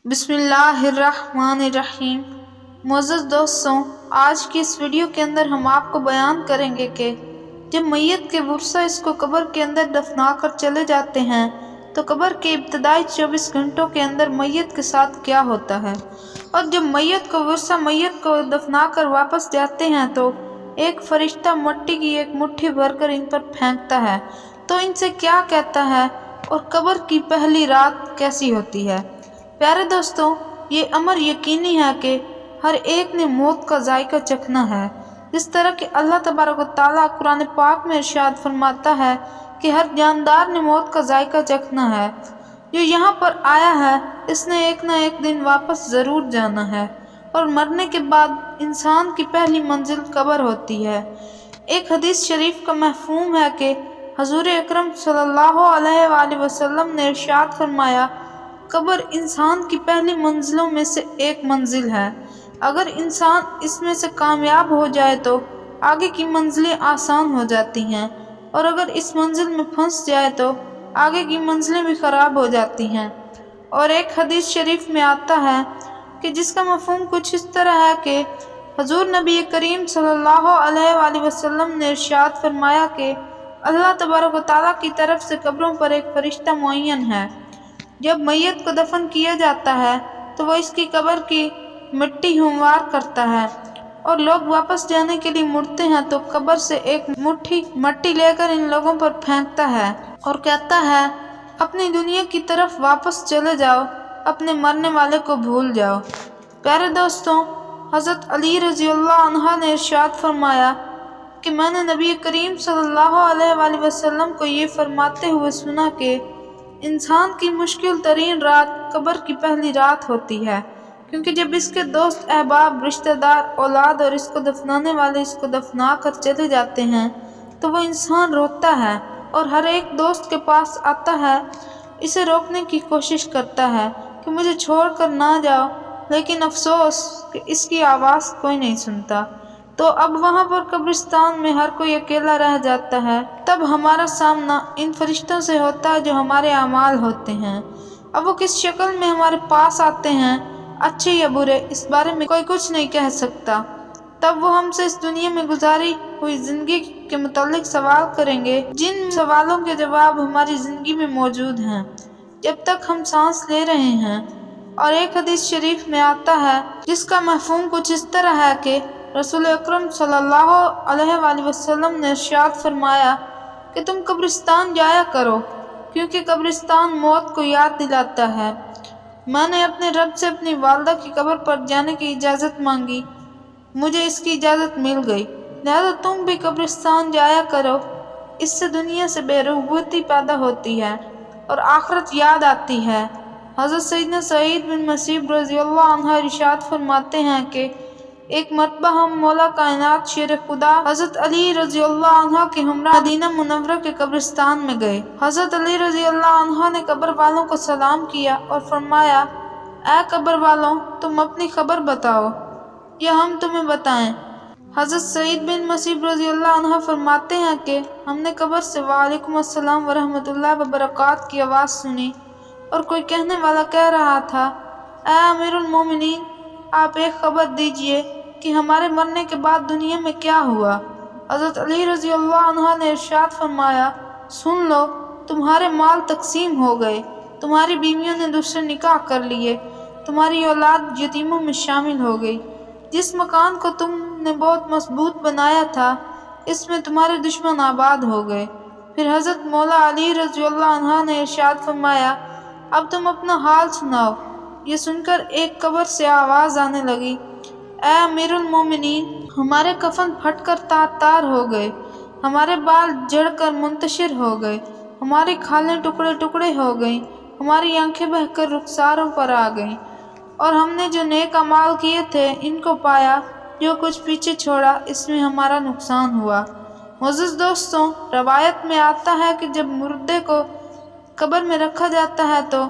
بسم اللہ الرحمن الرحیم۔ معزز دوستوں، آج کی اس ویڈیو کے اندر ہم آپ کو بیان کریں گے کہ جب میت کے ورثہ اس کو قبر کے اندر دفنا کر چلے جاتے ہیں تو قبر کے ابتدائی 24 گھنٹوں کے اندر میت کے ساتھ کیا ہوتا ہے، اور جب میت کو ورثہ میت کو دفنا کر واپس جاتے ہیں تو ایک فرشتہ مٹی کی ایک مٹھی بھر کر ان پر پھینکتا ہے تو ان سے کیا کہتا ہے، اور قبر کی پہلی رات کیسی ہوتی ہے۔ پیارے دوستوں، یہ امر یقینی ہے کہ ہر ایک نے موت کا ذائقہ چکھنا ہے، جس طرح کہ اللہ تبارک و تعالیٰ قرآن پاک میں ارشاد فرماتا ہے کہ ہر جاندار نے موت کا ذائقہ چکھنا ہے۔ جو یہاں پر آیا ہے اس نے ایک نہ ایک دن واپس ضرور جانا ہے، اور مرنے کے بعد انسان کی پہلی منزل قبر ہوتی ہے۔ ایک حدیث شریف کا مفہوم ہے کہ حضور اکرم صلی اللہ علیہ وآلہ وسلم نے ارشاد فرمایا، قبر انسان کی پہلی منزلوں میں سے ایک منزل ہے۔ اگر انسان اس میں سے کامیاب ہو جائے تو آگے کی منزلیں آسان ہو جاتی ہیں، اور اگر اس منزل میں پھنس جائے تو آگے کی منزلیں بھی خراب ہو جاتی ہیں۔ اور ایک حدیث شریف میں آتا ہے کہ جس کا مفہوم کچھ اس طرح ہے کہ حضور نبی کریم صلی اللہ علیہ وآلہ وسلم نے ارشاد فرمایا کہ اللہ تبارک و تعالیٰ کی طرف سے قبروں پر ایک فرشتہ معین ہے۔ جب میت کو دفن کیا جاتا ہے تو وہ اس کی قبر کی مٹی ہموار کرتا ہے، اور لوگ واپس جانے کے لیے مڑتے ہیں تو قبر سے ایک مٹھی مٹی لے کر ان لوگوں پر پھینکتا ہے اور کہتا ہے، اپنی دنیا کی طرف واپس چلے جاؤ، اپنے مرنے والے کو بھول جاؤ۔ پیارے دوستوں، حضرت علی رضی اللہ عنہ نے ارشاد فرمایا کہ میں نے نبی کریم صلی اللہ علیہ وآلہ وسلم کو یہ فرماتے ہوئے سنا کہ انسان کی مشکل ترین رات قبر کی پہلی رات ہوتی ہے، کیونکہ جب اس کے دوست احباب، رشتہ دار، اولاد اور اس کو دفنانے والے اس کو دفنا کر چلے جاتے ہیں تو وہ انسان روتا ہے اور ہر ایک دوست کے پاس آتا ہے، اسے روکنے کی کوشش کرتا ہے کہ مجھے چھوڑ کر نہ جاؤ، لیکن افسوس کہ اس کی آواز کوئی نہیں سنتا۔ تو اب وہاں پر قبرستان میں ہر کوئی اکیلا رہ جاتا ہے۔ تب ہمارا سامنا ان فرشتوں سے ہوتا ہے جو ہمارے اعمال ہوتے ہیں۔ اب وہ کس شکل میں ہمارے پاس آتے ہیں، اچھے یا برے، اس بارے میں کوئی کچھ نہیں کہہ سکتا۔ تب وہ ہم سے اس دنیا میں گزاری ہوئی زندگی کے متعلق سوال کریں گے، جن سوالوں کے جواب ہماری زندگی میں موجود ہیں جب تک ہم سانس لے رہے ہیں۔ اور ایک حدیث شریف میں آتا ہے جس کا مفہوم کچھ اس طرح ہے کہ رسول اکرم صلی اللہ علیہ وآلہ وسلم نے ارشاد فرمایا کہ تم قبرستان جایا کرو، کیونکہ قبرستان موت کو یاد دلاتا ہے۔ میں نے اپنے رب سے اپنی والدہ کی قبر پر جانے کی اجازت مانگی، مجھے اس کی اجازت مل گئی، لہذا تم بھی قبرستان جایا کرو۔ اس سے دنیا سے بے رغبتی پیدا ہوتی ہے اور آخرت یاد آتی ہے۔ حضرت سیدنا سعید بن مسیب رضی اللہ عنہ ارشاد فرماتے ہیں کہ ایک مرتبہ ہم مولا کائنات شیر خدا حضرت علی رضی اللہ عنہ کے ہمراہ مدینہ منورہ کے قبرستان میں گئے۔ حضرت علی رضی اللہ عنہ نے قبر والوں کو سلام کیا اور فرمایا، اے قبر والوں، تم اپنی خبر بتاؤ یا ہم تمہیں بتائیں۔ حضرت سعید بن مسیب رضی اللہ عنہ فرماتے ہیں کہ ہم نے قبر سے وعلیکم السلام ورحمۃ اللہ وبرکاتہ کی آواز سنی، اور کوئی کہنے والا کہہ رہا تھا، اے امیر المومنین، آپ ایک خبر دیجئے کہ ہمارے مرنے کے بعد دنیا میں کیا ہوا۔ حضرت علی رضی اللہ عنہ نے ارشاد فرمایا، سن لو، تمہارے مال تقسیم ہو گئے، تمہاری بیویوں نے دوسرے نکاح کر لیے، تمہاری اولاد یتیموں میں شامل ہو گئی، جس مکان کو تم نے بہت مضبوط بنایا تھا اس میں تمہارے دشمن آباد ہو گئے۔ پھر حضرت مولا علی رضی اللہ عنہ نے ارشاد فرمایا، اب تم اپنا حال سناؤ۔ یہ سن کر ایک قبر سے آواز آنے لگی، اے امیر المومنین، ہمارے کفن پھٹ کر تار تار ہو گئے، ہمارے بال جھڑ کر منتشر ہو گئے، ہماری کھالیں ٹکڑے ٹکڑے ہو گئیں، ہماری آنکھیں بہہ کر رخساروں پر آ گئیں، اور ہم نے جو نیک اعمال کیے تھے ان کو پایا، جو کچھ پیچھے چھوڑا اس میں ہمارا نقصان ہوا۔ معزز دوستوں، روایت میں آتا ہے کہ جب مردے کو قبر میں رکھا جاتا ہے تو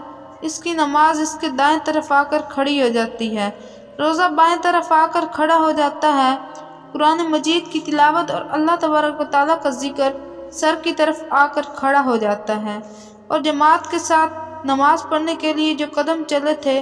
اس کی نماز اس کے دائیں طرف آ کر کھڑی ہو جاتی ہے، روزہ بائیں طرف آ کر کھڑا ہو جاتا ہے، قرآن مجید کی تلاوت اور اللہ تبارک و تعالیٰ کا ذکر سر کی طرف آ کر کھڑا ہو جاتا ہے، اور جماعت کے ساتھ نماز پڑھنے کے لیے جو قدم چلے تھے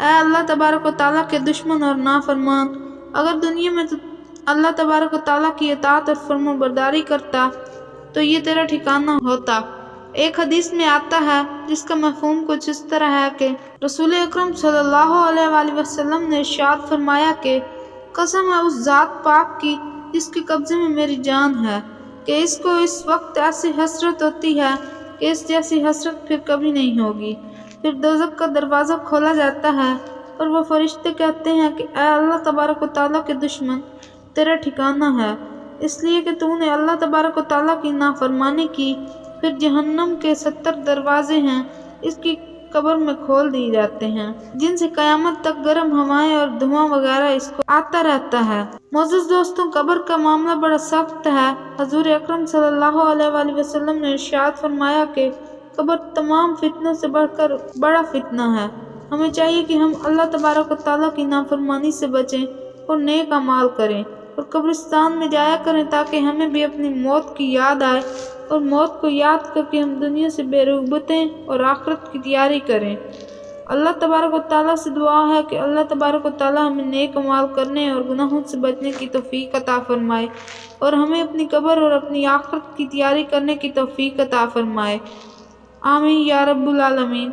اے اللہ تبارک و تعالیٰ کے دشمن اور نافرمان، اگر دنیا میں تو اللہ تبارک و تعالیٰ کی اطاعت اور فرما برداری کرتا تو یہ تیرا ٹھکانہ ہوتا۔ ایک حدیث میں آتا ہے جس کا مفہوم کچھ اس طرح ہے کہ رسول اکرم صلی اللہ علیہ وآلہ وسلم نے ارشاد فرمایا کہ قسم ہے اس ذات پاک کی جس کے قبضے میں میری جان ہے کہ اس کو اس وقت ایسی حسرت ہوتی ہے کہ اس جیسی حسرت پھر کبھی نہیں ہوگی۔ پھر دوزخ کا دروازہ کھولا جاتا ہے اور وہ فرشتے کہتے ہیں کہ اے اللہ تبارک و تعالیٰ کے دشمن، تیرا ٹھکانہ ہے اس لیے کہ تو نے اللہ تبارک و تعالیٰ کی نافرمانی کی۔ پھر جہنم کے 70 دروازے ہیں، اس کی قبر میں کھول دیے جاتے ہیں جن سے قیامت تک گرم ہوائیں اور دھواں وغیرہ اس کو آتا رہتا ہے۔ معزز دوستوں، قبر کا معاملہ بڑا سخت ہے۔ حضور اکرم صلی اللہ علیہ وآلہ وسلم نے ارشاد فرمایا کہ قبر تمام فتنوں سے بڑھ کر بڑا فتنہ ہے۔ ہمیں چاہیے کہ ہم اللہ تبارک و تعالیٰ کی نافرمانی سے بچیں اور نیک اعمال کریں اور قبرستان میں جایا کریں تاکہ ہمیں بھی اپنی موت کی یاد آئے اور موت کو یاد کر کے ہم دنیا سے بے رغبتیں اور آخرت کی تیاری کریں۔ اللہ تبارک و تعالیٰ سے دعا ہے کہ اللہ تبارک و تعالیٰ ہمیں نیک اعمال کرنے اور گناہوں سے بچنے کی توفیق عطا فرمائے اور ہمیں اپنی قبر اور اپنی آخرت کی تیاری کرنے کی توفیق عطا فرمائے۔ آمین یا رب العالمین۔